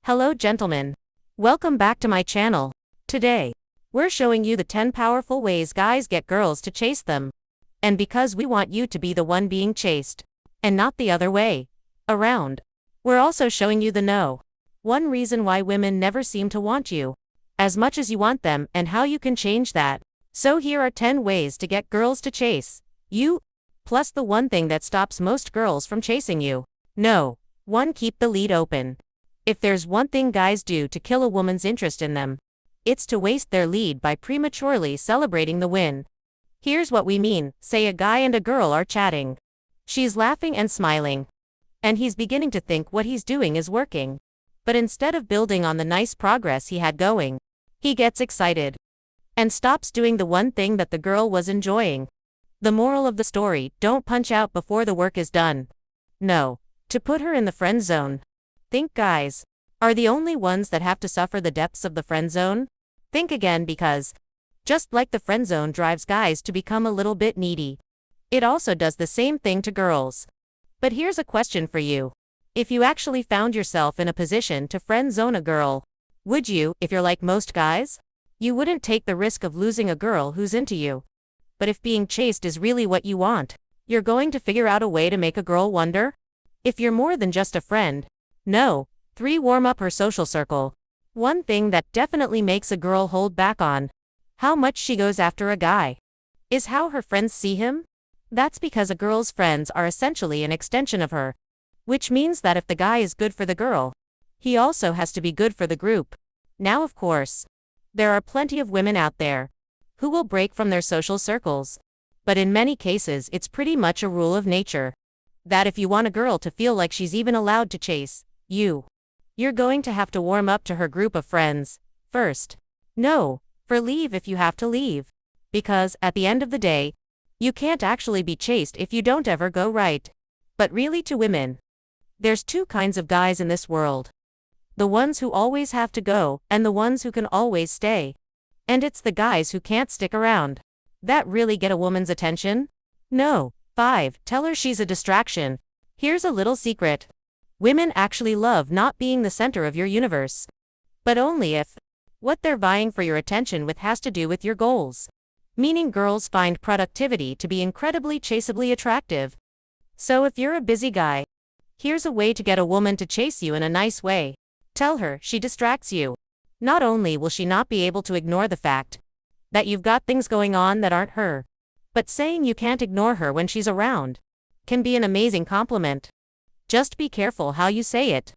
Hello gentlemen. Welcome back to my channel. Today, we're showing you the 10 powerful ways guys get girls to chase them. And because we want you to be the one being chased, and not the other way around, we're also showing you the one reason why women never seem to want you as much as you want them and how you can change that. So here are 10 ways to get girls to chase you, plus the one thing that stops most girls from chasing you. 1. Keep the lead open. If there's one thing guys do to kill a woman's interest in them, it's to waste their lead by prematurely celebrating the win. Here's what we mean. Say a guy and a girl are chatting. She's laughing and smiling, and he's beginning to think what he's doing is working. But instead of building on the nice progress he had going, he gets excited and stops doing the one thing that the girl was enjoying. The moral of the story: don't punch out before the work is done. No. To put her in the friend zone. Think guys are the only ones that have to suffer the depths of the friend zone? Think again, because just like the friend zone drives guys to become a little bit needy, it also does the same thing to girls. But here's a question for you. If you actually found yourself in a position to friend zone a girl, would you? If you're like most guys, you wouldn't take the risk of losing a girl who's into you. But if being chased is really what you want, you're going to figure out a way to make a girl wonder? If you're more than just a friend. 3. Warm up her social circle. One thing that definitely makes a girl hold back on how much she goes after a guy is how her friends see him. That's because a girl's friends are essentially an extension of her, which means that if the guy is good for the girl, he also has to be good for the group. Now, of course, there are plenty of women out there who will break from their social circles, but in many cases it's pretty much a rule of nature that if you want a girl to feel like she's even allowed to chase you, you're going to have to warm up to her group of friends first. For leave if you have to leave. Because, at the end of the day, you can't actually be chased if you don't ever go right. But really, to women, there's two kinds of guys in this world. The ones who always have to go, and the ones who can always stay. And it's the guys who can't stick around that really get a woman's attention. 5. Tell her she's a distraction. Here's a little secret. Women actually love not being the center of your universe. But only if what they're vying for your attention with has to do with your goals. Meaning girls find productivity to be incredibly chaseably attractive. So if you're a busy guy, here's a way to get a woman to chase you in a nice way. Tell her she distracts you. Not only will she not be able to ignore the fact that you've got things going on that aren't her, but saying you can't ignore her when she's around can be an amazing compliment. Just be careful how you say it.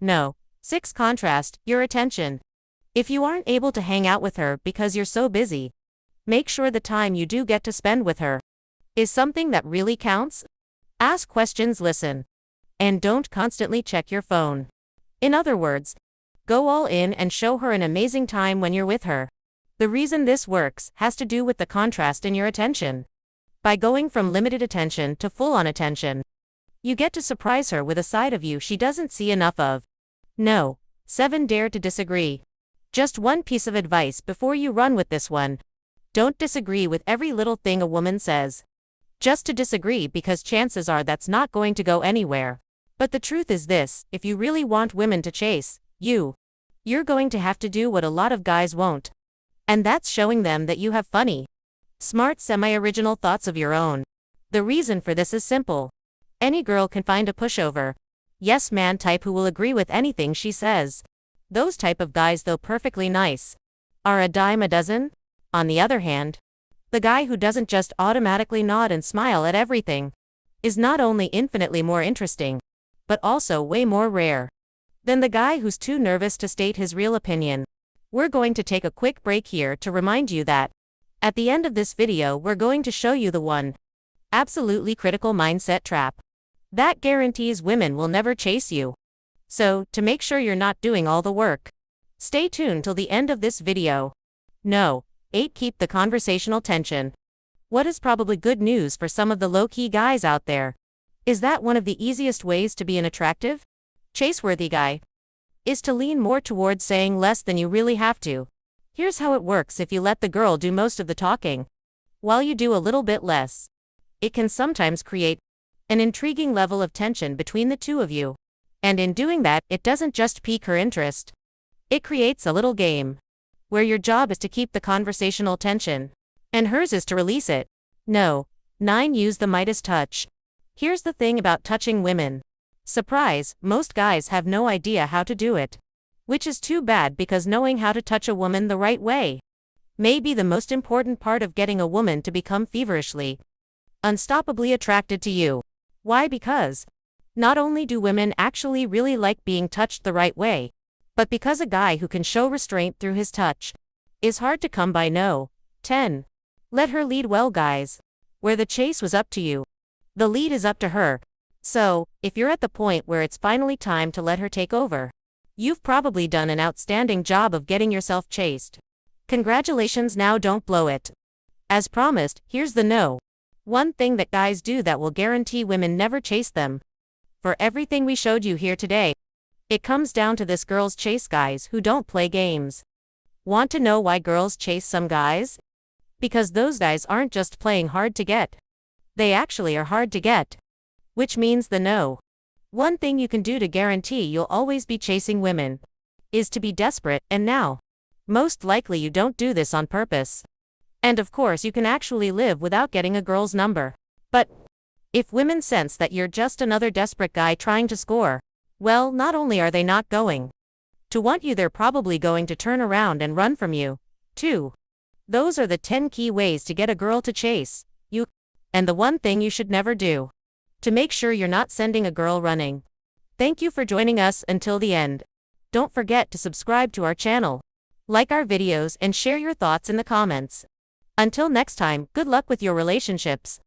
6. Contrast your attention. If you aren't able to hang out with her because you're so busy, make sure the time you do get to spend with her is something that really counts. Ask questions, listen, and don't constantly check your phone. In other words, go all in and show her an amazing time when you're with her. The reason this works has to do with the contrast in your attention. By going from limited attention to full-on attention, you get to surprise her with a side of you she doesn't see enough of. 7. Dare to disagree. Just one piece of advice before you run with this one. Don't disagree with every little thing a woman says. Just to disagree, because chances are that's not going to go anywhere. But the truth is this: if you really want women to chase you, you're going to have to do what a lot of guys won't. And that's showing them that you have funny, smart, semi-original thoughts of your own. The reason for this is simple. Any girl can find a pushover, yes man type who will agree with anything she says. Those type of guys, though perfectly nice, are a dime a dozen. On the other hand, the guy who doesn't just automatically nod and smile at everything is not only infinitely more interesting, but also way more rare than the guy who's too nervous to state his real opinion. We're going to take a quick break here to remind you that at the end of this video we're going to show you the one absolutely critical mindset trap that guarantees women will never chase you. So, to make sure you're not doing all the work, stay tuned till the end of this video. 8. Keep the conversational tension. What is probably good news for some of the low-key guys out there is that one of the easiest ways to be an attractive, chaseworthy guy is to lean more towards saying less than you really have to. Here's how it works if you let the girl do most of the talking, while you do a little bit less. It can sometimes create an intriguing level of tension between the two of you. And in doing that, it doesn't just pique her interest. It creates a little game where your job is to keep the conversational tension, and hers is to release it. No. 9. Use the Midas touch. Here's the thing about touching women. Surprise, most guys have no idea how to do it. Which is too bad, because knowing how to touch a woman the right way may be the most important part of getting a woman to become feverishly, unstoppably attracted to you. Why? Because not only do women actually really like being touched the right way, but because a guy who can show restraint through his touch is hard to come by. No. 10. Let her lead. Well, guys, where the chase was up to you, the lead is up to her. So, if you're at the point where it's finally time to let her take over, you've probably done an outstanding job of getting yourself chased. Congratulations. Now don't blow it. As promised, here's the no. 1 thing that guys do that will guarantee women never chase them. For everything we showed you here today, it comes down to this: girls chase guys who don't play games. Want to know why girls chase some guys? Because those guys aren't just playing hard to get. They actually are hard to get. Which means the no. 1 thing you can do to guarantee you'll always be chasing women is to be desperate, and now, most likely you don't do this on purpose. And of course you can actually live without getting a girl's number. But if women sense that you're just another desperate guy trying to score, well, not only are they not going to want you, they're probably going to turn around and run from you, too. Those are the 10 key ways to get a girl to chase you. And the 1 thing you should never do to make sure you're not sending a girl running. Thank you for joining us until the end. Don't forget to subscribe to our channel, like our videos, and share your thoughts in the comments. Until next time, good luck with your relationships.